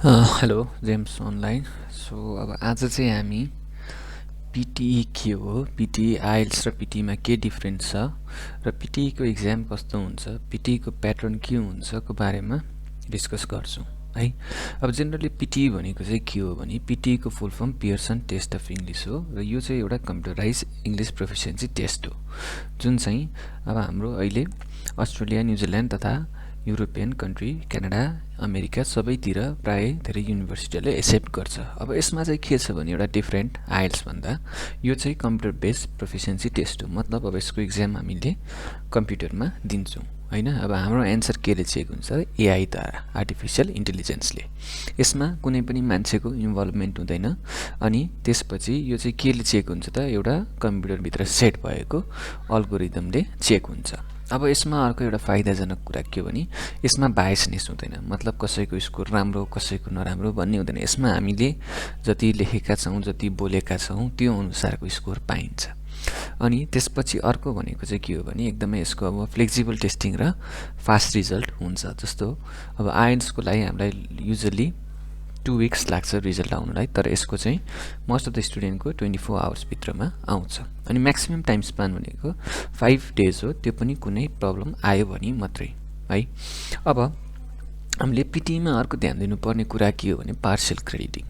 Hello James online. So अब आज चाहिँ हामी पिटिई के हो, पिटिई आइल्स र पिटिईमा के डिफ्रेन्स छ र पिटिईको इक्जाम कस्तो हुन्छ, पिटिईको प्याटर्न के हुन्छ को बारेमा डिस्कस गर्छौँ है। अब जेनरली पिटिई भनेको चाहिँ के हो भने पिटिईको full form Pearson test of English हो र यो चाहिँ एउटा कम्प्युटराइज इङ्ग्लिस प्रोफिसियन्सी टेस्ट हो, जुन चाहिँ अब हाम्रो अहिले अस्ट्रेलिया, न्युजिल्यान्ड तथा युरोपियन कन्ट्री, क्यानाडा, अमेरिका सबैतिर प्राय धेरै युनिभर्सिटीहरूले एक्सेप्ट गर्छ। अब यसमा चाहिँ के छ भने एउटा डिफ्रेन्ट आइल्स भन्दा यो चाहिँ कम्प्युटर बेस्ड प्रोफिसियन्सी टेस्ट हो, मतलब अब यसको इक्जाम हामीले कम्प्युटरमा दिन्छौँ होइन। अब हाम्रो एन्सर केले चेक हुन्छ, एआईद्वारा, आर्टिफिसियल इन्टेलिजेन्सले। यसमा कुनै पनि मान्छेको इन्भल्भमेन्ट हुँदैन। अनि त्यसपछि यो चाहिँ केले चेक हुन्छ त, एउटा कम्प्युटरभित्र सेट भएको अल्गोरिदमले चेक हुन्छ। अब यसमा अर्को एउटा फाइदाजनक कुरा के हो भने यसमा बायसनेस हुँदैन, मतलब कसैको स्कोर राम्रो कसैको नराम्रो भन्ने हुँदैन। यसमा हामीले जति लेखेका छौँ, जति बोलेका छौँ त्यो अनुसारको स्कोर पाइन्छ। अनि त्यसपछि अर्को भनेको चाहिँ के हो भने एकदमै यसको अब फ्लेक्सिबल टेस्टिङ र फास्ट रिजल्ट हुन्छ। जस्तो अब आइएल्सको लागि हामीलाई युजली 2 weeks लाग्छ रिजल्ट आउनलाई, तर यसको चाहिँ मोस्ट अफ द स्टुडेन्टको 24 hours भित्रमा आउँछ। अनि म्याक्सिमम टाइम स्पान भनेको 5 days हो, त्यो पनि कुनै प्रब्लम आयो भने मात्रै है। अब हामीले पिटिईमा अर्को ध्यान दिनुपर्ने कुरा के हो भने पार्शियल क्रेडिटिङ।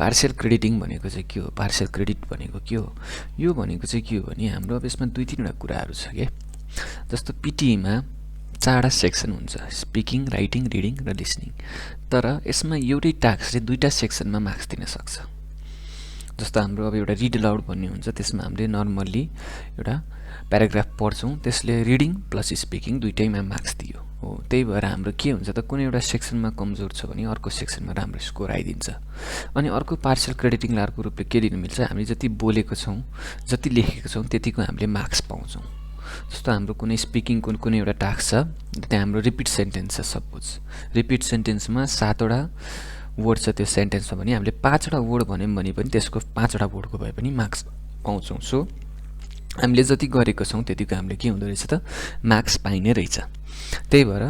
पार्शियल क्रेडिटिङ भनेको चाहिँ के हो, पार्शियल क्रेडिट भनेको के हो, यो भनेको चाहिँ के हो भने हाम्रो अब यसमा 2-3वटा कुराहरू छ क्या। जस्तो पिटिईमा 4वटा सेक्सन हुन्छ, स्पिकिङ, राइटिङ, रिडिङ र लिसनिङ। तर यसमा एउटै टास्कले 2टा सेक्सनमा मार्क्स दिन सक्छ। जस्तो हाम्रो अब एउटा रिड अलाउड भन्ने हुन्छ, त्यसमा हामीले नर्मल्ली एउटा प्याराग्राफ पढ्छौँ, त्यसले रिडिङ प्लस स्पिकिङ दुइटैमा मार्क्स दियो हो। त्यही भएर हाम्रो के हुन्छ त, कुनै एउटा सेक्सनमा कमजोर छ भने अर्को सेक्सनमा राम्रो स्कोर आइदिन्छ। अनि अर्को पार्शियल क्रेडिटिङले अर्को रूपले के दिनु मिल्छ, हामीले जति बोलेको छौँ, जति लेखेको छौँ त्यतिको हामीले मार्क्स पाउँछौँ। जस्तो हाम्रो कुनै स्पिकिङको कुनै एउटा टास्क छ, त्यहाँ हाम्रो रिपिट सेन्टेन्स छ, सपोज रिपिट सेन्टेन्समा 7वटा वर्ड छ त्यो सेन्टेन्समा भने हामीले 5वटा वर्ड भन्यौँ भने पनि त्यसको 5वटा वर्डको भए पनि मार्क्स पाउँछौँ। सो हामीले जति गरेको छौँ त्यतिको हामीले के हुँदो रहेछ त, मार्क्स पाइने रहेछ। त्यही भएर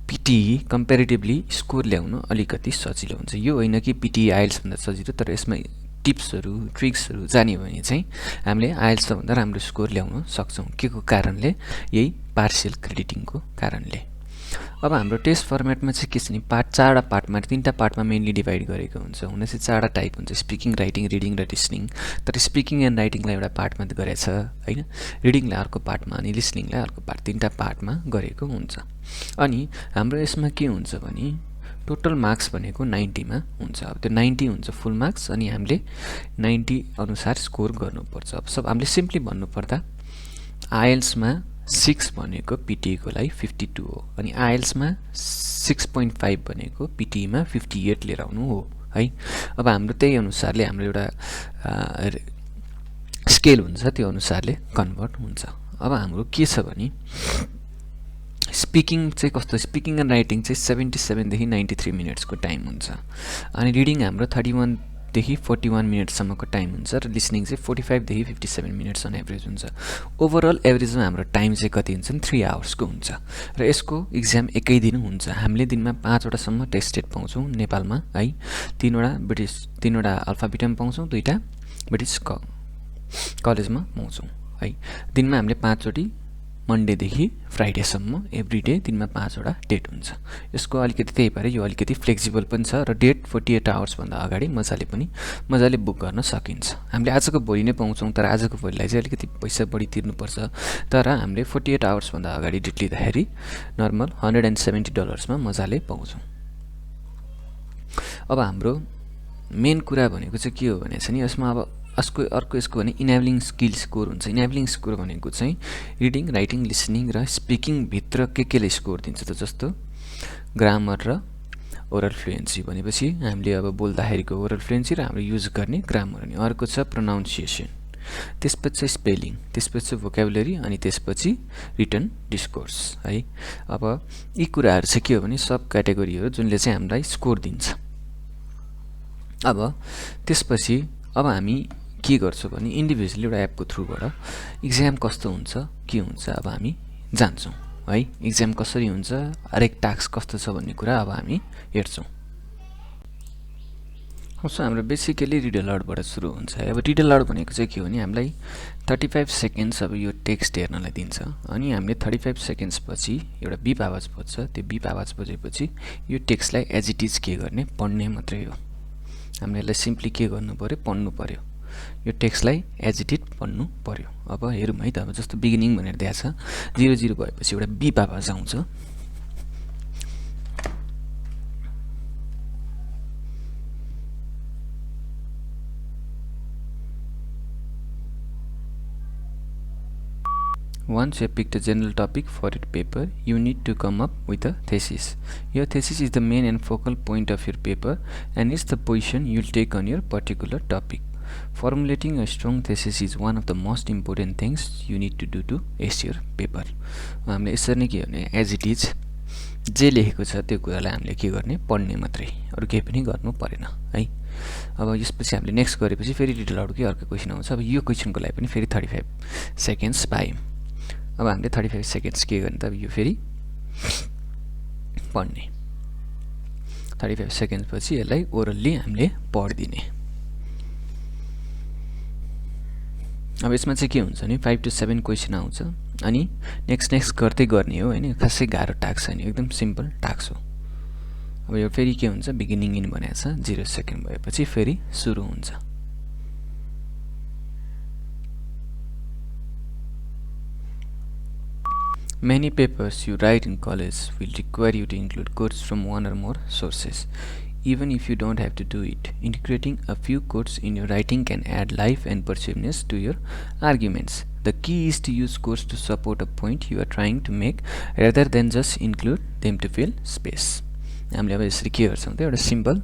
पिटिई कम्पेरिटिभली स्कोर ल्याउनु अलिकति सजिलो हुन्छ। यो होइन कि पिटिई आइएल्सभन्दा सजिलो, तर यसमा टिप्सहरू ट्रिक्सहरू जान्यो भने चाहिँ हामीले आइएल्सभन्दा राम्रो स्कोर ल्याउन सक्छौँ। के को कारणले, यही पार्शियल क्रेडिटिङको कारणले। अब हाम्रो टेस्ट फर्मेटमा चाहिँ के छ नि, 4वटा पार्टमा 3टा पार्टमा मेनली डिभाइड गरेको हुन्छ। हुन चाहिँ 4वटा टाइप हुन्छ, स्पिकिङ, राइटिङ, रिडिङ र लिसनिङ। तर स्पिकिङ एन्ड राइटिङलाई एउटा पार्टमा गरेछ होइन, रिडिङलाई अर्को पार्टमा अनि लिसनिङलाई अर्को पार्ट, 3टा पार्टमा गरेको हुन्छ। अनि हाम्रो यसमा के हुन्छ भने टोटल मार्क्स भनेको 90मा हुन्छ। अब त्यो 90 हुन्छ फुल मार्क्स, अनि हामीले 90 अनुसार स्कोर गर्नुपर्छ। अब सब हामीले सिम्पली भन्नुपर्दा आइएल्समा 6 भनेको पिटिईको लागि 52 हो, अनि आइएल्समा 6.5 भनेको पिटिईमा 58 लिएर आउनु हो है। अब हाम्रो त्यही अनुसारले हाम्रो एउटा स्केल हुन्छ, त्यो अनुसारले कन्भर्ट हुन्छ। अब हाम्रो के छ भने स्पिकिङ चाहिँ कस्तो, स्पिकिङ एन्ड राइटिङ चाहिँ 77 देखि 93 मिनट्सको टाइम हुन्छ। अनि रिडिङ हाम्रो 31 देखि 41 मिनटसम्मको टाइम हुन्छ, र लिसनिङ चाहिँ 45 देखि 57 मिनट्स अन एभरेज हुन्छ। ओभरअल एभरेजमा हाम्रो टाइम चाहिँ कति हुन्छ, 3 आवर्सको हुन्छ। र यसको इक्जाम एकै दिन हुन्छ। हामीले दिनमा 5वटासम्म टेस्टेड पाउँछौँ नेपालमा है, 3वटा अल्फाबिटम पाउँछौँ, 2टा ब्रिटिस कलेजमा पाउँछौँ है। दिनमा हामीले 5चोटि मन्डेदेखि फ्राइडेसम्म एभ्री डे दिनमा 5वटा डेट हुन्छ। यसको अलिकति त्यही भएर यो अलिकति फ्लेक्सिबल पनि छ, र डेट 48 आवर्सभन्दा अगाडि मजाले बुक गर्न सकिन्छ। हामीले आजको भोलि नै पाउँछौँ, तर आजको भोलिलाई चाहिँ अलिकति पैसा बढी तिर्नुपर्छ। तर हामीले 48 आवर्सभन्दा अगाडि डेट लिँदाखेरि नर्मल $170मा मजाले पाउँछौँ। अब हाम्रो मेन कुरा भनेको चाहिँ के हो भने चाहिँ यसमा अब यसको भने इनेबलिङ स्किल स्कोर हुन्छ। इनेबलिङ स्कोर भनेको चाहिँ रिडिङ, राइटिङ, लिसनिङ र स्पिकिङभित्र केले स्कोर दिन्छ त, जस्तो ग्रामर र ओरल फ्लुएन्सी भनेपछि हामीले अब बोल्दाखेरिको ओरल फ्लुएन्सी र हाम्रो युज गर्ने ग्रामर। अनि अर्को छ प्रोनाउन्सिएसन, त्यसपछि स्पेलिङ, त्यसपछि भोकाबुलरी, अनि त्यसपछि रिटन डिस्कोर्स है। अब यी कुराहरू चाहिँ के हो भने सब क्याटेगोरी हो जुनले चाहिँ हामीलाई स्कोर दिन्छ। अब त्यसपछि अब हामी के गर्छौँ भने इन्डिभिजुअली एउटा एपको थ्रुबाट इक्जाम कस्तो हुन्छ के हुन्छ अब हामी जान्छौँ है। इक्जाम कसरी हुन्छ, हरेक टास्क कस्तो छ भन्ने कुरा अब हामी हेर्छौँ। सो हाम्रो बेसिकली रिड अलाउडबाट सुरु हुन्छ। अब रिड अलाउड भनेको चाहिँ के हो भने हामीलाई 35 सेकेन्ड्स अब यो टेक्स्ट हेर्नलाई दिन्छ अनि हामीले 35 सेकेन्ड्स पछि एउटा बिप आवाज बज्छ। त्यो बिप आवाज बजेपछि यो टेक्स्टलाई एज इट इज के गर्ने, पढ्ने मात्रै हो। हामीले यसलाई सिम्पली के गर्नु पर्यो, पढ्नु पर्यो। यो टेक्स्टलाई एज इट इज पढ्नु पर्यो। अब हेरौँ है त। अब जस्तो बिगिनिङ भनेर दिएको छ, 00 भएपछि एउटा बिप आवाज आउँछ। Once you have picked a general topic for your paper, you need to come up with a thesis. Your thesis is the main and focal point of your paper and is the position you'll take on your particular topic. Formulating a strong thesis is one of the most important things you need to do to ace your paper. हामीले यसरी नै के गर्ने, as it is जे लेखेको छ त्यो कुरालाई हामीले के गर्ने, पढ्ने मात्रै, अरु केही पनि गर्नु परेन है। अब यसपछि हामीले नेक्स्ट गरेपछि फेरि रिड अलाउडकै अर्को क्वेशन आउँछ। अब यो क्वेशनको लागि पनि फेरि 35 सेकेन्ड्स पायौं। अब हामीले 35 सेकेन्ड्स के गर्ने त, अब यो फेरि पढ्ने। 35 सेकेन्ड्स पछि यसलाई ओरली हामीले पढ्दिने। अब यसमा चाहिँ के हुन्छ नि 5 to 7 क्वेशन आउँछ अनि नेक्स्ट गर्दै गर्ने हो हैन। खासै गाह्रो टास्क छैन, एकदम सिम्पल टास्क हो। अब यो फेरि के हुन्छ, बिगिनिङ इन भनेको छ, 0 सेकेन्ड भएपछि फेरि सुरु हुन्छ। Many papers you write in college will require you to include quotes from one or more sources. Even if you don't have to do it, integrating a few quotes in your writing can add life and persuasiveness to your arguments. The key is to use quotes to support a point you are trying to make rather than just include them to fill space. हामीले अब यसरी के गर्छौं त, एउटा simple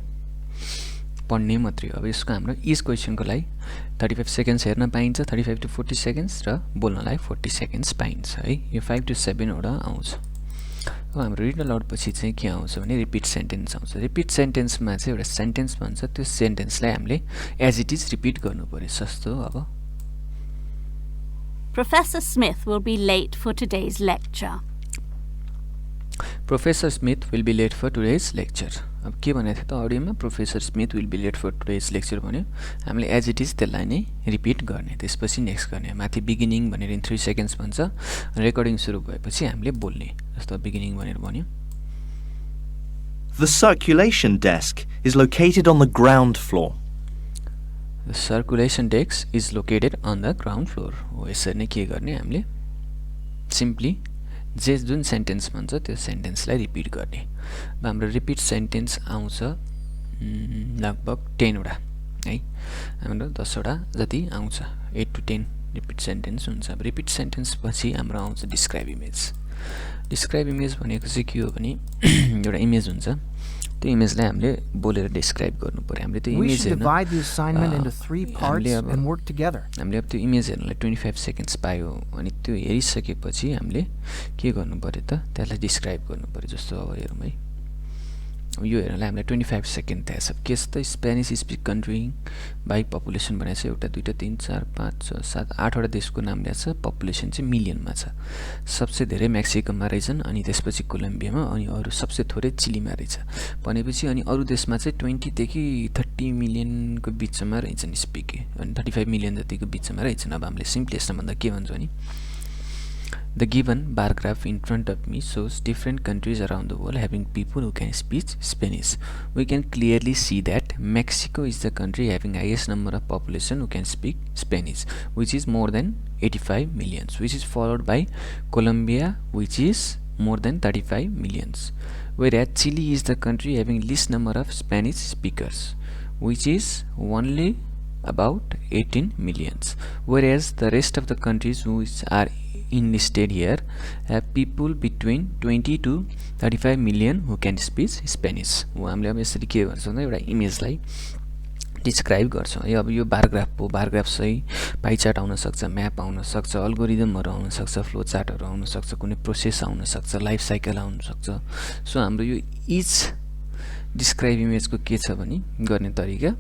पढ्ने मात्रै हो। अब यसको हाम्रो इज क्वेशनको लागि 35 सेकेन्ड्स हेर्न पाइन्छ, 35 to 40 सेकेन्ड्स र बोल्नलाई 40 सेकेन्ड्स पाइन्छ है। यो 5 to 7 वटा आउँछ। अब हाम्रो रिड अलाउड पछि चाहिँ के आउँछ भने रिपिट सेन्टेन्स आउँछ। रिपिट सेन्टेन्समा चाहिँ एउटा सेन्टेन्स भन्छ, त्यो सेन्टेन्सलाई हामीले एज इट इज रिपिट गर्नु पर्यो। सस्तो अब Professor Smith will be late for today's lecture. Professor Smith will be late for today's lecture. अब के भनेको थियो त अडियोमा, professor Smith will be late for today's lecture भन्यो। हामीले एज इट इज त्यसलाई नै रिपिट गर्ने, त्यसपछि नेक्स्ट गर्ने। माथि बिगिनिङ भनेर इन 3 सेकेन्ड्स भन्छ, रेकर्डिङ सुरु भएपछि हामीले बोल्ने। जस्तो बिगिनिङ भनेर भन्यो। The circulation desk is located on the ground floor. The circulation desk is located on the ground floor. हो यसरी नै के गर्ने, हामीले सिम्पली जे जुन सेन्टेन्स भन्छ त्यो सेन्टेन्सलाई रिपिट गर्ने। अब हाम्रो रिपिट सेन्टेन्स आउँछ लगभग 10 वटा है। हाम्रो 10 वटा जति आउँछ, 8 to 10 रिपिट सेन्टेन्स हुन्छ। अब रिपिट सेन्टेन्स पछि हाम्रो आउँछ डिस्क्राइब इमेज। डिस्क्राइब इमेज भनेको चाहिँ के हो भने एउटा इमेज हुन्छ, त्यो इमेजलाई हामीले बोलेर डिस्क्राइब गर्नु पर्यो। हामीले त्यो इमेज हेर्न हामीले अब त्यो इमेज हेर्नलाई 25 सेकेन्ड्स पायो अनि त्यो हेरिसकेपछि हामीले के गर्नु पर्यो त, त्यसलाई डिस्क्राइब गर्नु पर्यो। जस्तो अब हेरौँ है, यो हेर्नलाई हामीलाई 25 सेकेन्ड दिएछ। के छ त, Spanish speak country by population भनेको छ एउटा 2 3 4 5 6 7 8 वटा देशको नाम दिएको छ। पपुलेसन चाहिँ मिलियनमा छ। सबसे धेरै मेक्सिकोमा रहेछन्, अनि त्यसपछि कोलम्बियामा, अनि अरू सबसे थोरै चिलीमा रहेछ भनेपछि अनि अरू देशमा चाहिँ 20 देखि 30 मिलियनको बिचमा रहेछन् स्पिक, अनि 35 मिलियन जतिको बिचमा रहेछन्। अब हामीले सिम्पली यसमा भन्दा के भन्छौँ भने The given bar graph in front of me shows different countries around the world having people who can speak Spanish. We can clearly see that Mexico is the country having highest number of population who can speak Spanish, which is more than 85 millions, which is followed by Colombia, which is more than 35 millions. Whereas Chile is the country having least number of Spanish speakers, which is only about 18 millions. Whereas the rest of the countries which are enlisted here have people between 20 to 35 million who can speak Spanish. हामीले अब यसरी के गर्छौँ त, एउटा इमेजलाई describe गर्छौँ है। अब यो बार ग्राफ हो, बार ग्राफ चाहिँ पाइ चार्ट आउन सक्छ, म्याप आउन सक्छ, अल्गोरिदमहरू आउन सक्छ, फ्लो चार्टहरू आउन सक्छ, कुनै प्रोसेस आउन सक्छ, लाइफ साइकल आउन सक्छ। सो हाम्रो यो इच डिस्क्राइब इमेजको के छ भने गर्ने तरिका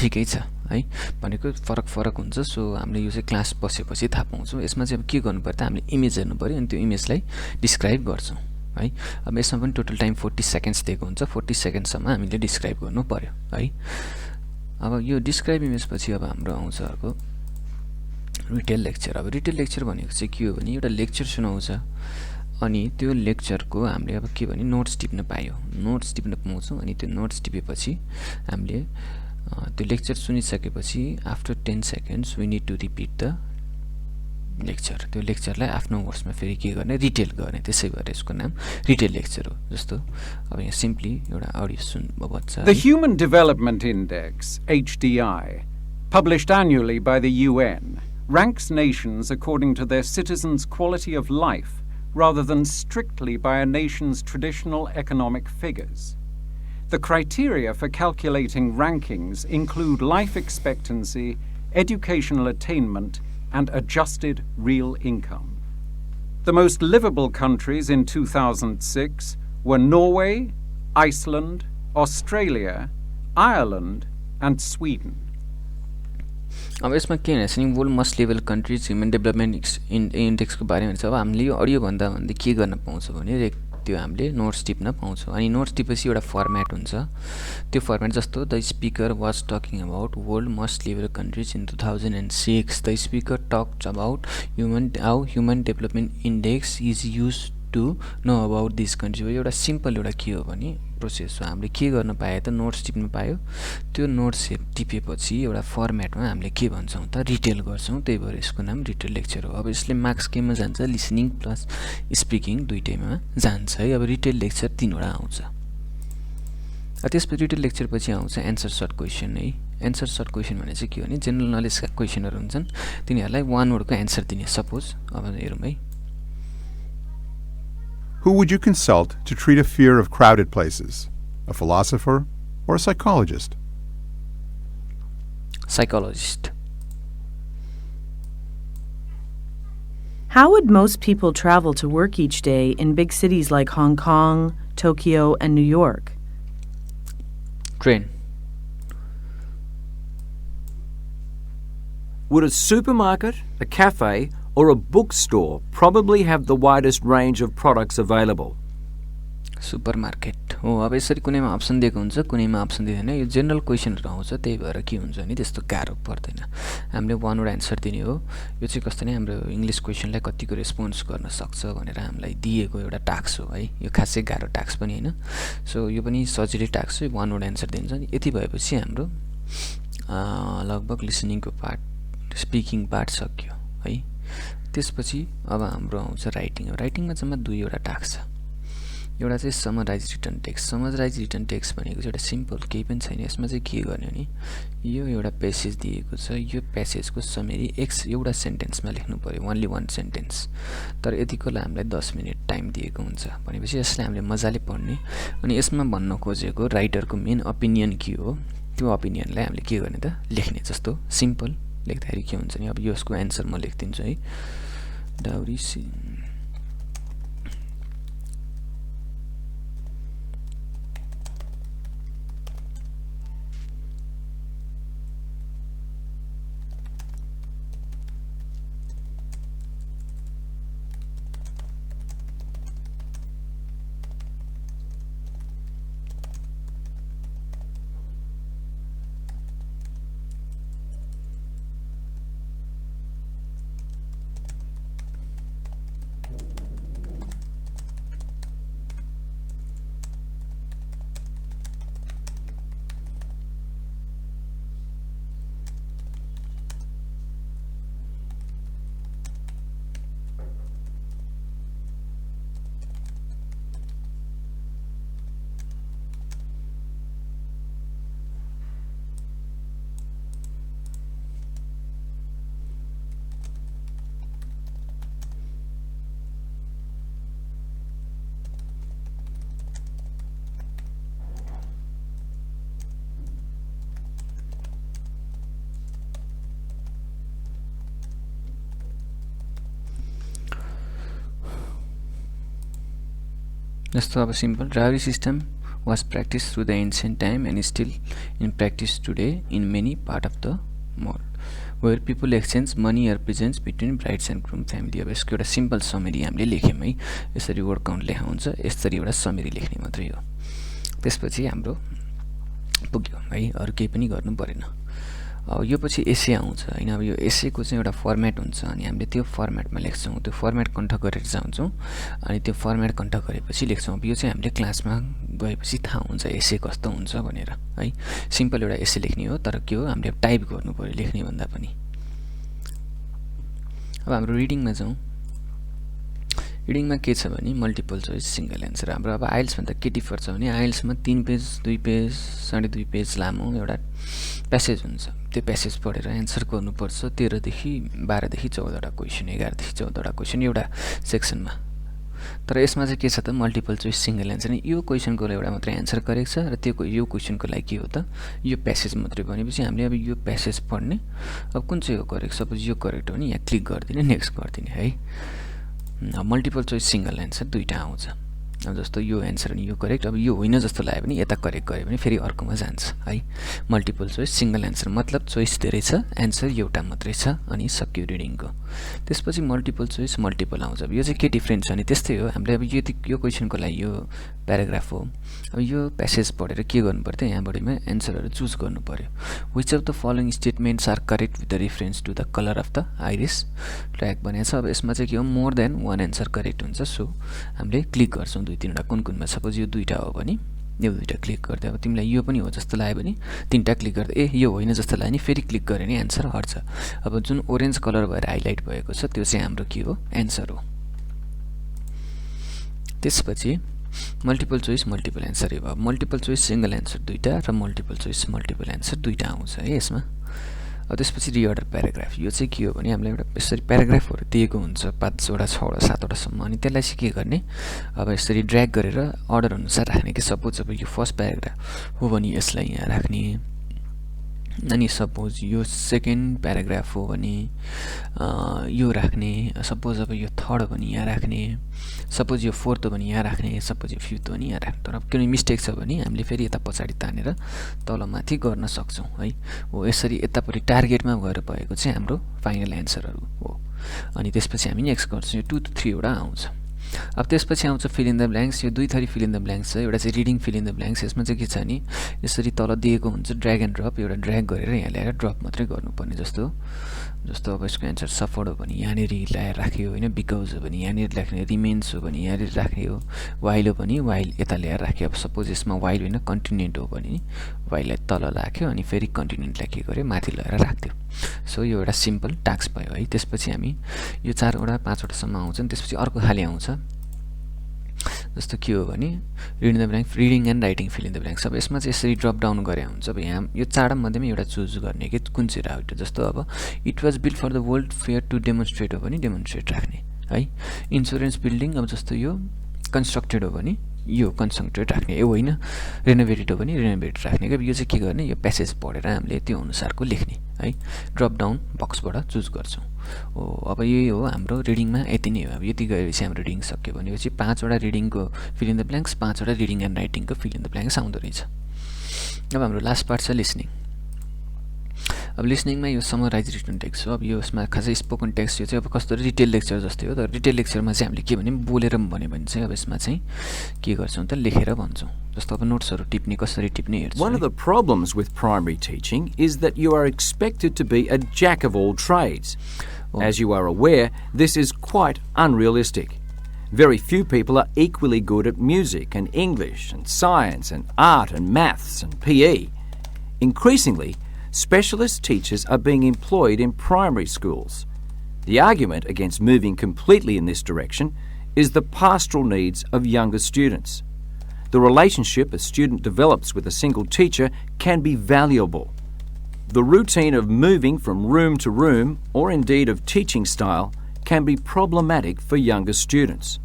ठिकै छ है, भनेको फरक हुन्छ। सो हामीले यो चाहिँ क्लास बसेपछि थाहा पाउँछौँ। यसमा चाहिँ अब के गर्नु पर्यो त, हामीले इमेज हेर्नु पर्यो अनि त्यो इमेजलाई डिस्क्राइब गर्छौँ। है। अब यसमा पनि टोटल टाइम 40 सेकेन्ड्स दिएको हुन्छ 40 सेकेन्डसम्म हामीले डिस्क्राइब गर्नु पर्यो है। अब यो डिस्क्राइब इमेज पछि अब हाम्रो आउँछ अर्को रिटेल लेक्चर। अब रिटेल लेक्चर भनेको चाहिँ के हो भने एउटा लेक्चर सुनाउँछ अनि त्यो लेक्चरको हामीले अब के भने नोट्स टिप्न पायो, नोट्स टिप्न पाउँछौँ अनि त्यो नोट्स टिपेपछि हामीले त्यो लेक्चर सुनिसकेपछि after 10 seconds we need to repeat the lecture. त्यो लेक्चरलाई आफ्नो वर्ड्समा फेरि के गर्ने रिटेल गर्ने, त्यसै भएर यसको नाम रिटेल लेक्चर हो। जस्तो अब यहाँ सिम्पली एउटा अडियो सुन्नुपर्छ। The Human Development Index, HDI, published annually by the UN, ranks nations according to their citizens' quality of life rather than strictly by a nation's traditional economic figures. The criteria for calculating rankings include life expectancy, educational attainment, and adjusted real income. The most livable countries in 2006 were Norway, Iceland, Australia, Ireland, and Sweden. अब यसमा के भनेछ नि world most level countries human development इन्डेक्सको बारेमा छ। अब हामीले यो अडियो भन्दा के गर्न पाउँछौँ भने त्यो हामीले नोट्स टिप्न पाउँछौँ अनि नोट्स टिपेपछि एउटा फर्मेट हुन्छ। त्यो फर्मेट जस्तो the speaker was talking about world most level countries in 2006। The speaker talked about human development index is use to know about this country. एउटा सिम्पल एउटा के हो भने प्रोसेस हो। हामीले के गर्न पायो त नोट्स टिप्न पायो, त्यो नोट्स टिपेपछि एउटा फर्मेटमा हामीले के भन्छौँ त रिटेल गर्छौँ, त्यही भएर यसको नाम रिटेल लेक्चर हो। अब यसले मार्क्स केमा जान्छ लिसनिङ प्लस स्पिकिङ दुईटैमा जान्छ है। अब रिटेल लेक्चर 3 वटा आउँछ। त्यसपछि रिटेल लेक्चर पछि आउँछ एन्सर सर्ट क्वेसन है। एन्सर सर्ट क्वेसन भने चाहिँ के हो भने जेनरल नलेजका क्वेसनहरू हुन्छन्, तिनीहरूलाई 1 वर्डको एन्सर दिने। सपोज अब हेरौँ है। Who would you consult to treat a fear of crowded places? A philosopher or a psychologist? Psychologist. How would most people travel to work each day in big cities like Hong Kong, Tokyo, and New York? Train. Would a supermarket, a cafe, or a bookstore probably have the widest range of products available? Supermarket हो। अब यसरी कुनैमा option दिएको हुन्छ कुनैमा option दिँदैन। यो general क्वेसनहरू आउँछ, त्यही भएर के हुन्छ नि त्यस्तो गाह्रो पर्दैन। हामीले 1 वर्ड एन्सर दिने हो। यो चाहिँ कस्तो नि हाम्रो इङ्ग्लिस क्वेसनलाई कतिको रेस्पोन्स गर्न सक्छ भनेर हामीलाई दिएको एउटा टास्क हो है। यो खासै गाह्रो टास्क पनि होइन। सो यो पनि सजिलै टास्क हो, 1 वर्ड एन्सर दिन्छ नि। यति भएपछि हाम्रो लगभग लिसनिङको पार्ट स्पिकिङ पार्ट सक्यो है। त्यसपछि अब हाम्रो आउँछ राइटिङ। राइटिङमा जम्मा 2 वटा टास्क छ। एउटा चाहिँ summarise written text. Summarise written text भनेको चाहिँ एउटा सिम्पल केही पनि छैन। यसमा चाहिँ के गर्ने भने यो एउटा प्यासेज दिएको छ, यो प्यासेजको समरी एउटा सेन्टेन्समा लेख्नु पर्यो, ओन्ली 1 सेन्टेन्स। तर यतिको लागि हामीलाई 10 मिनट टाइम दिएको हुन्छ भनेपछि यसलाई हामीले मजाले पढ्ने अनि यसमा भन्न खोजेको राइटरको मेन ओपिनियन के हो त्यो ओपिनियनलाई हामीले के गर्ने त लेख्ने। जस्तो सिम्पल लेख्दाखेरि के हुन्छ नि अब यसको एन्सर म लेख्दिन्छु है। डाउरी जस्तो अब simple dowry system was practiced through the ancient time and is still in practice today in many part of the world. Where people exchange money or presents between brides and groom family. अब यसको एउटा simple summary हामीले लेख्यौँ है, यसरी word count लेखा हुन्छ, यसरी एउटा समरी लेख्ने मात्रै हो। त्यसपछि हाम्रो पुग्यो है, अरू केही पनि गर्नु परेन। अब यो पछि एसे आउँछ हैन। अब यो एसेको चाहिँ एउटा फर्मेट हुन्छ अनि हामीले त्यो फर्मेटमा लेख्छौँ, त्यो फर्मेट कन्ठ गरेर जान्छौँ अनि त्यो फर्मेट कन्ठ गरेपछि लेख्छौँ। अब यो चाहिँ हामीले क्लासमा गएपछि थाहा हुन्छ एसे कस्तो हुन्छ भनेर है। सिम्पल एउटा एसे लेख्ने हो, तर के हो हामीले टाइप गर्नु पर्यो लेख्ने भन्दा पनि। अब हाम्रो रिडिङमा जाउँ। रिडिङमा के छ भने मल्टिपल चोइस सिंगल एन्सर। हाम्रो अब आइल्स भन्दा के डिफर छ भने आइल्समा 3 पेज 2 पेज 2.5 पेज लामो एउटा प्यासेज हुन्छ, त्यो प्यासेज पढेर एन्सर गर्नुपर्छ। 13 देखि 12 देखि 14 वटा क्वेसन, 11 देखि 14 वटा क्वेसन एउटा सेक्सनमा। तर यसमा चाहिँ के छ त मल्टिपल चोइस सिंगल एन्सर। यो क्वेसनको एउटा मात्रै एन्सर करेक्ट छ र त्यो यो क्वेसनको लागि के हो त यो प्यासेज मात्रै भनेपछि हामीले अब यो प्यासेज पढ्ने। अब कुन चाहिँ हो करेक्ट, सपोज यो करेक्ट हो भने यहाँ क्लिक गरिदिने, नेक्स्ट गरिदिने है। मल्टिपल चोइस सिंगल एन्सर दुईटा आउँछ। अब जस्तो यो एन्सर अनि यो करेक्ट, अब यो होइन जस्तो लाग्यो भने यता करेक्ट गऱ्यो भने फेरि अर्कोमा जान्छ है। मल्टिपल चोइस सिंगल एन्सर मतलब चोइस धेरै छ, एन्सर एउटा मात्रै छ अनि सक्यो रिडिङको। त्यसपछि मल्टिपल चोइस मल्टिपल आउँछ। अब यो चाहिँ के डिफ्रेन्ट छ भने त्यस्तै हो, हामीले अब यो क्वेसनको लागि यो प्याराग्राफ हो, अब यो प्यासेज पढेर के गर्नु पर्थ्यो यहाँबाटमा एन्सरहरू चुज गर्नु पर्यो। Which of the following statements are correct with the reference to the colour of the iris track भनेको छ। अब यसमा चाहिँ के हो more than one answer correct हुन्छ। सो हामीले क्लिक गर्छौँ 2-3वटा कुन कुनमा। सपोज यो 2टा हो भने यो 2टा क्लिक गर्दै अब तिमीलाई यो पनि हो जस्तो लाग्यो भने 3टा क्लिक गर्दै यो होइन जस्तो लाग्यो भने फेरि क्लिक गऱ्यो भने एन्सर हट्छ। अब जुन ओरेन्ज कलर भएर हाइलाइट भएको छ त्यो चाहिँ हाम्रो के हो एन्सर हो। त्यसपछि मल्टिपल चोइस मल्टिपल एन्सर हो। मल्टिपल चोइस सिंगल एन्सर 2टा र मल्टिपल चोइस मल्टिपल एन्सर 2टा आउँछ है यसमा। अब त्यसपछि रिअर्डर प्याराग्राफ। यो चाहिँ के हो भने हामीलाई एउटा यसरी प्याराग्राफहरू दिएको हुन्छ 5वटा 6वटा 7वटासम्म, अनि त्यसलाई चाहिँ के गर्ने अब यसरी ड्र्याग गरेर अर्डर अनुसार राख्ने कि सपोज अब यो फर्स्ट प्याराग्राफ हो भने यसलाई यहाँ राख्ने, अनि सपोज यो सेकेन्ड प्याराग्राफ हो भने यो राख्ने, सपोज अब यो थर्ड हो भने यहाँ राख्ने, सपोज यो फोर्थ हो भने यहाँ राख्ने, सपोज यो फिफ्थ हो भने यहाँ राख्ने। तर अब कुनै मिस्टेक छ भने हामीले फेरि यता पछाडि तानेर तलमाथि गर्न सक्छौँ है। हो यसरी यतापट्टि टार्गेटमा गएर भएको चाहिँ हाम्रो फाइनल एन्सरहरू हो। अनि त्यसपछि हामी नेक्स्ट गर्छौँ, यो 2 to 3 वटा आउँछ। अब त्यसपछि आउँछ फिल इन द ब्ल्याङ्क्स। यो 2 थरी फिल इन द ब्ल्याङ्क्स छ। एउटा चाहिँ reading feel in the blanks. यसमा चाहिँ के छ भने यसरी तल दिएको हुन्छ ड्र्याग एन्ड ड्रप, एउटा ड्र्याग गरेर यहाँ ल्याएर ड्रप मात्रै गर्नुपर्ने। जस्तो अब यसको एन्सर सफर्ड हो भने यहाँनिर ल्याएर राख्यो होइन, बिकज हो भने यहाँनिर राख्ने, रिमेन्स हो भने यहाँनिर राख्ने हो, वाइल हो भने वाइल यता ल्याएर राख्यो। अब सपोज यसमा वाइल होइन कन्टिनेन्ट हो भने वाइललाई तल राख्यो अनि फेरि कन्टिनेन्टलाई के गर्यो माथि लगाएर राख्थ्यो। सो यो एउटा सिम्पल टास्क भयो है। त्यसपछि हामी यो 4वटा 5वटासम्म आउँछ। त्यसपछि अर्को खाली आउँछ जस्तो के हो भने read in the blank, reading and writing fill in the blanks. अब यसमा चाहिँ यसरी ड्रप डाउन गरे हुन्छ। अब यहाँ यो 4 मध्येमा एउटा चुज गर्ने कि कुन चाहिँ राख्यो। जस्तो अब it was build for the world fair to demonstrate हो भने डेमोन्स्ट्रेट राख्ने है। इन्सुरेन्स बिल्डिङ, अब जस्तो यो कन्स्ट्रक्टेड हो भने यो कन्स्ट्रक्टेड राख्ने, यो होइन रेनोभेटेड हो भने रेनोभेटेड राख्ने। कि यो चाहिँ के गर्ने यो प्यासेज पढेर हामीले त्यो अनुसारको लेख्ने है। ड्रप डाउन बक्सबाट चुज गर्छौँ। हो अब यही हो हाम्रो रिडिङमा यति नै हो। अब यति गएपछि हाम्रो रिडिङ सक्यो भनेपछि 5वटा रिडिङको फिल इन द ब्ल्याङ्क्स, 5वटा रिडिङ एन्ड राइटिङको फिल इन द ब्ल्याङ्क्स आउँदो रहेछ। अब हाम्रो लास्ट पार्ट छ लिसनिङ। अब लिसनिङमा यो समराइज रिटन टेक्स्ट हो। अब यो यसमा खासै स्पोकन टेक्स्ट यो चाहिँ अब कस्तो रिटेल लेक्चर जस्तै हो। तर रिटेल लेक्चरमा चाहिँ हामीले के भने बोलेर भन्यो भने चाहिँ अब यसमा चाहिँ के गर्छौँ त लेखेर भन्छौँ। जस्तो अब नोट्सहरू टिप्ने कसरी टिप्ने हेर्छौँ। One of the problems with primary teaching is that you are expected to be a jack of all trades. As you are aware, this is quite unrealistic. Very few people are equally good at music and English and science and art and maths and PE. Increasingly, specialist teachers are being employed in primary schools. The argument against moving completely in this direction is the pastoral needs of younger students. The relationship a student develops with a single teacher can be valuable. The routine of moving from room to room, or indeed of teaching style, can be problematic for younger students.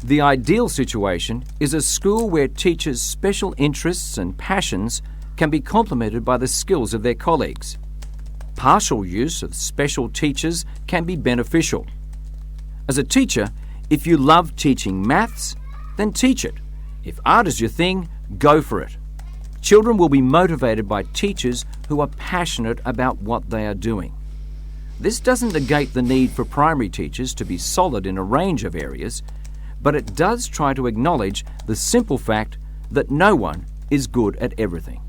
The ideal situation is a school where teachers' special interests and passions can be complemented by the skills of their colleagues. Partial use of special teachers can be beneficial. As a teacher, if you love teaching maths, then teach it. If art is your thing, go for it. Children will be motivated by teachers who are passionate about what they are doing. This doesn't negate the need for primary teachers to be solid in a range of areas, but it does try to acknowledge the simple fact that no one is good at everything.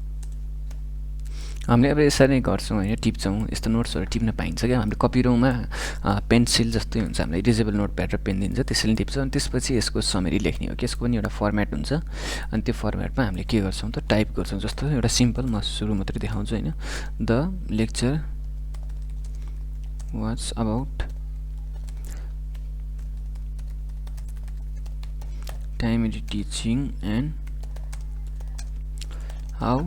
हामीले अब यसरी नै गर्छौँ होइन, टिप्छौँ, यस्तो नोट्सहरू टिप्न पाइन्छ क्या, हामीले कपी रोमा पेन्सिल जस्तै हुन्छ, हामीले इरेजेबल नोटप्याड र पेन दिन्छ, त्यसैले टिप्छौँ, अनि त्यसपछि यसको समरी लेख्ने हो कि यसको पनि एउटा फर्मेट हुन्छ, अनि त्यो फर्मेटमा हामीले के गर्छौँ त टाइप गर्छौँ। जस्तो एउटा सिम्पल म सुरु मात्रै देखाउँछु होइन, the lecture was about timely teaching and how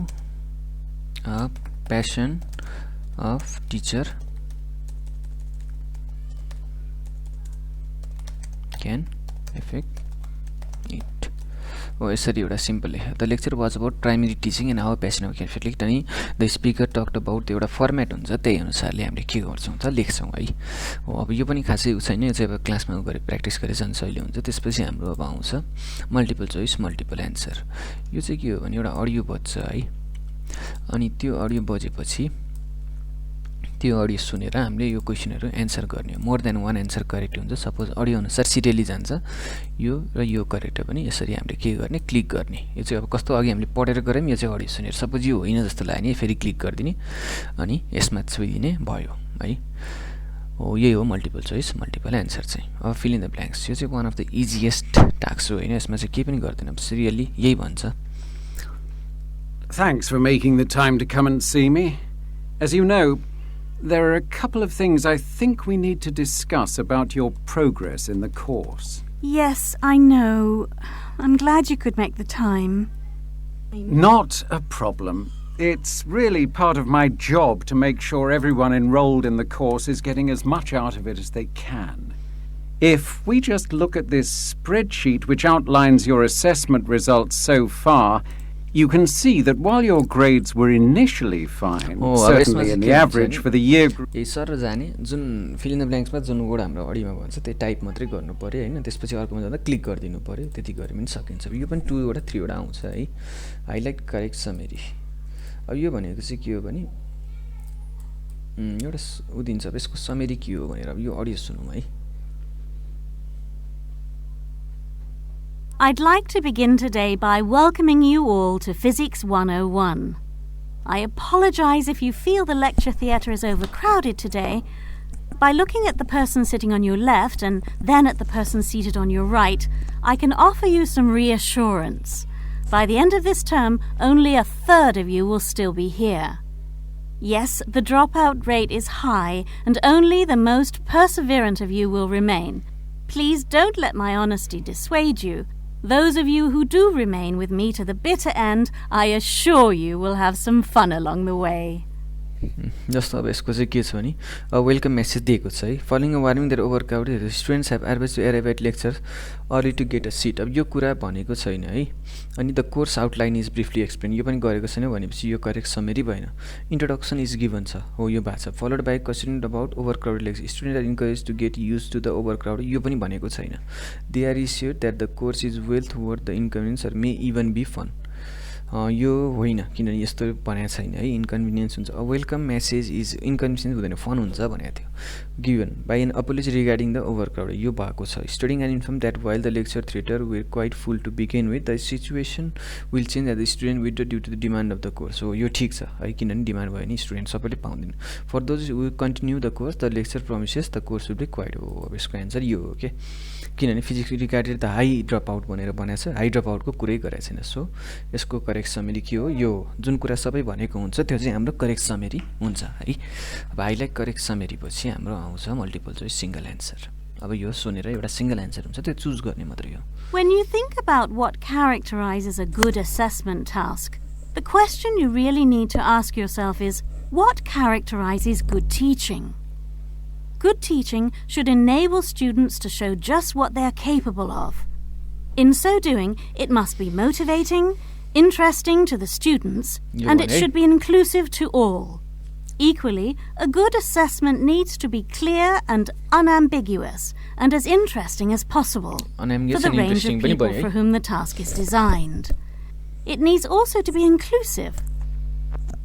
a passion of teacher can affect it. हो यसरी एउटा सिम्पल लेख। The lecture was about primary teaching and how passion of can लेख्दा नि द स्पिकर टक्ड अबाउट एउटा format हुन्छ, त्यही अनुसारले हामीले के गर्छौँ त लेख्छौँ है। हो अब यो पनि खासै छैन, यो चाहिँ अब क्लासमा गरे प्र्याक्टिस गरे झन् सजिलो हुन्छ। त्यसपछि हाम्रो अब आउँछ मल्टिपल चोइस मल्टिपल एन्सर। यो चाहिँ के हो भने एउटा अडियो बज्छ है, अनि त्यो अडियो बजेपछि त्यो अडियो सुनेर हामीले यो क्वेसनहरू एन्सर गर्ने हो। More than one answer correct हुन्छ। सपोज अडियो अनुसार सिरियली जान्छ यो र यो करेक्ट पनि यसरी हामीले के गर्ने क्लिक गर्ने। यो चाहिँ अब कस्तो अघि हामीले पढेर गऱ्यौँ, यो चाहिँ अडियो सुनेर सपोज यो होइन जस्तो लाग्यो भने फेरि क्लिक गरिदिने अनि यसमा छोइदिने भयो है। हो यही हो मल्टिपल चोइस मल्टिपल एन्सर चाहिँ। अब फिल इन द ब्ल्याङ्क्स, यो चाहिँ one of the easiest task हो होइन, यसमा चाहिँ केही पनि गर्दैन, सिरियली यही भन्छ। Thanks for making the time to come and see me. As you know, there are a couple of things I think we need to discuss about your progress in the course. Yes, I know. I'm glad you could make the time. Not a problem. It's really part of my job to make sure everyone enrolled in the course is getting as much out of it as they can. If we just look at this spreadsheet which outlines your assessment results so far, you can see that while your grades were initially fine, certainly in the average for the year group... यही sir जाने जुन feel in the ब्ल्याङ्क्समा जुन word हाम्रो अडियोमा भन्छ त्यो type मात्रै गर्नु पऱ्यो होइन, त्यसपछि अर्कोमा जाँदा क्लिक गरिदिनु पऱ्यो, त्यति गरे पनि सकिन्छ। यो पनि 2 वटा 3 वटा आउँछ है। हाइलाइट करेक्ट समरी, अब यो भनेको चाहिँ के हो भने एउटा उ दिन्छ, अब यसको समरी के हो भनेर अब यो अडियो सुनौँ है। I'd like to begin today by welcoming you all to Physics 101. I apologize if you feel the lecture theatre is overcrowded today. By looking at the person sitting on your left and then at the person seated on your right, I can offer you some reassurance. By the end of this term, only 1/3 of you will still be here. Yes, the dropout rate is high, and only the most perseverant of you will remain. Please don't let my honesty dissuade you. Those of you who do remain with me to the bitter end, I assure you will have some fun along the way. जस्तो अब यसको चाहिँ के छ भने welcome message दिएको छ है। Following a warning that overcrowded students have advise to arrive at lecture early to get a seat. अब यो कुरा भनेको छैन है। अनि the course outline is briefly explain, यो पनि गरेको छैन भनेपछि यो करेक्ट समरी भएन। इन्ट्रोडक्सन इज गिभन छ, हो यो भएको छ। Followed by question about overcrowded lecture, student are encourage to get use to the overcrowd, यो पनि भनेको छैन। They are assure that the course is well worth the inconvenience or may even be fun, यो होइन किनभने यस्तो भनेको छैन है। इन्कन्भिनियन्स हुन्छ। वेलकम मेसेज इज इन्कन्भिनियन्स हुँदैन फन हुन्छ भनेको थियो। Given by an apology regarding the overcrowd, यो भएको छ। Studying and inform that while the lecture theatre were quite full to begin with the situation will change at the student with the due to the demand of the course, हो यो ठिक छ है, किनभने demand भयो भने student सबैले पाउँदैन। For those will continue the course the lecture promises the course will be quite, हो अब यसको एन्सर यो हो कि किनभने physics regarded the high drop out भनेर भनेको छ, हाई ड्रप आउटको कुरै गरेको छैन। सो यसको करेक्ट समरी के हो, यो जुन कुरा सबै भनेको हुन्छ त्यो चाहिँ हाम्रो करेक्ट समरी हुन्छ है। अब हाइलाइट करेक्ट समरी पछि हाम्रो आउँछ मल्टिपल चोइस सिंगल एन्सर। अब यो सुनेर एउटा सिंगल एन्सर हुन्छ, त्यो चुज गर्ने मात्रै हो। When you think about what characterizes a good assessment task, the question you really need to ask yourself is, what characterizes good teaching? Good teaching should enable students to show just what they are capable of. In so doing, it must be motivating, interesting to the students, and it should be inclusive to all. Equally, a good assessment needs to be clear and unambiguous, and as interesting as possible for the range of people for whom the task is designed. It needs also to be inclusive.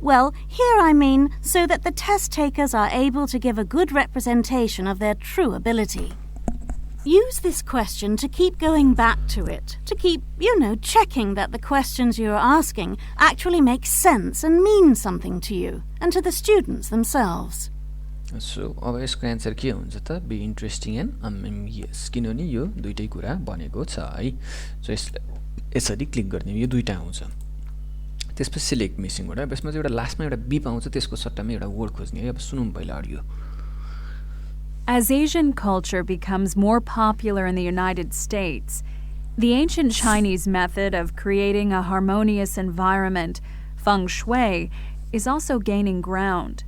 Well, here I mean so that the test takers are able to give a good representation of their true ability. Use this question to keep going back to it, to keep, checking that the questions you are asking actually make sense and mean something to you and to the students themselves. So, अब यसको answer के हुन्छ त? Be interesting and amazing, किनभने यो दुईटै कुरा भनेको छ है। सो यसरी क्लिक गर्ने यो दुईटा आउँछ। त्यसपछि सिलेक्ट मिसिङबाट यसमा चाहिँ एउटा लास्टमा एउटा बी पाउँछ, त्यसको सट्टामा एउटा वर्ड खोज्ने है। अब सुनौँ पहिला audio. As Asian culture becomes more popular in the United States, the ancient Chinese method of creating a harmonious environment, feng shui, is also gaining ground.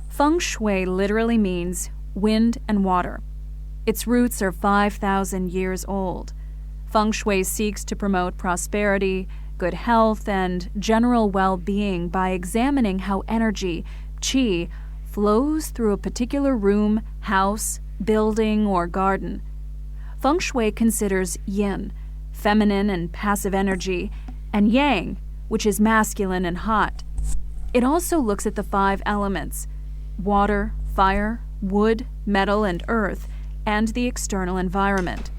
Feng shui literally means wind and water. Its roots are 5,000 years old. Feng shui seeks to promote prosperity, good health, and general well-being by examining how energy, qi, flows through a particular room, house, building, or garden. Feng shui considers yin, feminine and passive energy, and yang, which is masculine and hot. It also looks at the 5 elements: water, fire, wood, metal, and earth, and the external environment.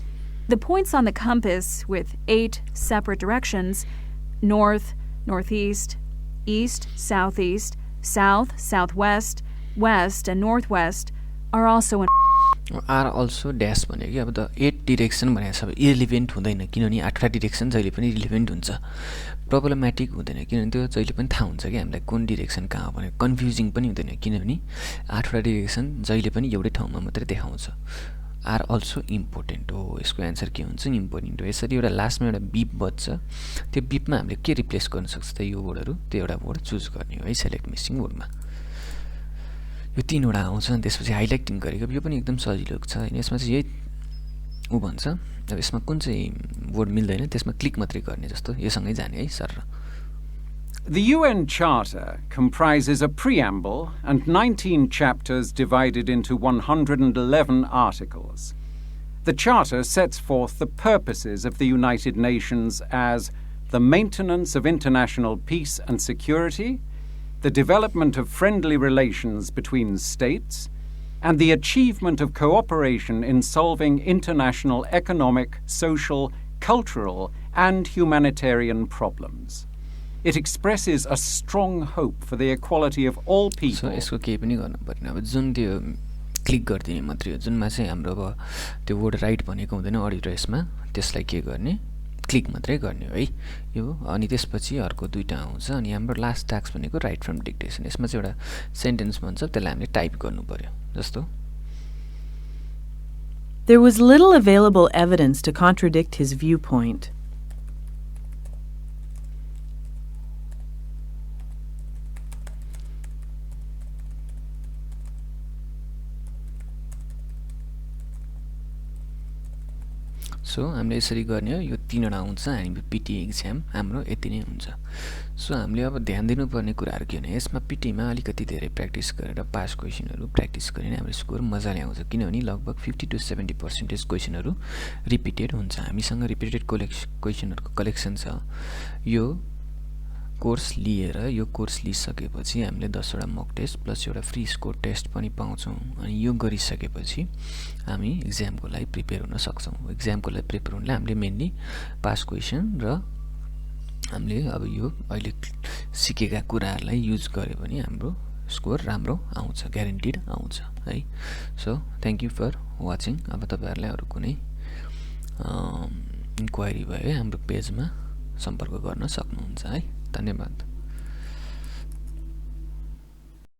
The points on the compass, with 8 separate directions, north, northeast, east, southeast, south, southwest, west, and northwest, are also in are also dash भन्यो कि अब त 8 direction भनेको छ, इरिलिभेन्ट हुँदैन किनभने 8वटा direction जहिले पनि रिलिभेन्ट हुन्छ, प्रब्लमेटिक हुँदैन किनभने त्यो जहिले पनि थाहा हुन्छ कि हामीलाई कुन डिरेक्सन कहाँ हो भनेर, कन्फ्युजिङ पनि हुँदैन किनभने 8वटा डिरेक्सन जहिले पनि एउटै ठाउँमा मात्रै देखाउँछ। आर अल्सो इम्पोर्टेन्ट हो, यसको एन्सर के हुन्छ? इम्पोर्टेन्ट हो। यसरी एउटा लास्टमा एउटा बिप बज्छ, त्यो बिपमा हामीले के रिप्लेस गर्न सक्छ त? यो वर्डहरू, त्यो एउटा वर्ड चुज गर्ने हो है सेलेक्ट मिसिङ वर्डमा। यो 3वटा आउँछ अनि त्यसपछि हाइलाइटिङ गरेको, यो पनि एकदम सजिलो छ हैन। यसमा चाहिँ यही उ भन्छ, अब यसमा कुन चाहिँ वर्ड मिल्दैन त्यसमा क्लिक मात्रै गर्ने जस्तो, योसँगै जाने है sir. The UN Charter comprises a preamble and 19 chapters divided into 111 articles. The Charter sets forth the purposes of the United Nations as the maintenance of international peace and security, the development of friendly relations between states, and the achievement of cooperation in solving international economic, social, cultural, and humanitarian problems. It expresses a strong hope for the equality of all people. So यसको केही पनि गर्नु पर्दैन, अब जुन त्यो click गरिदिने मात्रै हो, जुनमा चाहिँ हाम्रो अब त्यो वर्ड राइट भनेको हुँदैन अडियो यसमा, त्यसलाई के गर्ने? क्लिक मात्रै गर्ने हो है यो। अनि त्यसपछि अर्को दुईटा आउँछ अनि हाम्रो लास्ट टास्क भनेको राइट फ्रम डिक्टेसन। यसमा चाहिँ एउटा सेन्टेन्स भन्छ, त्यसलाई हामीले टाइप गर्नु पर्यो जस्तो। There was little available evidence to contradict his viewpoint. So हामीले यसरी गर्ने हो, यो 3वटा आउँछ हामी पिटी एक्जाम हाम्रो यति नै हुन्छ। सो हामीले अब ध्यान दिनुपर्ने कुराहरू के भने यसमा पिटीमा अलिकति धेरै प्र्याक्टिस गरेर पास क्वेसनहरू प्र्याक्टिस गरे हाम्रो स्कोर मजाले आउँछ किनभने लगभग 50 to 70% क्वेसनहरू रिपिटेड हुन्छ। हामीसँग रिपिटेड क्वेसनहरूको कलेक्सन छ। यो कोर्स लिएर यो कोर्स लिइसकेपछि हामीले 10वटा मक टेस्ट प्लस एउटा फ्री स्कोर टेस्ट पनि पाउँछौँ अनि यो गरिसकेपछि हामी एक्जामको लागि प्रिपेयर हुन सक्छौँ। एक्जामको लागि प्रिपेयर हुनलाई हामीले मेनली पास क्वेसन र हामीले अब यो अहिले सिकेका कुराहरूलाई युज गर्यो भने हाम्रो स्कोर राम्रो आउँछ, ग्यारेन्टिड आउँछ है। So thank you for watching. अब तपाईहरुलाई अरु कुनै इन्क्वायरी भए हाम्रो पेजमा सम्पर्क गर्न सक्नुहुन्छ है। धन्यवाद।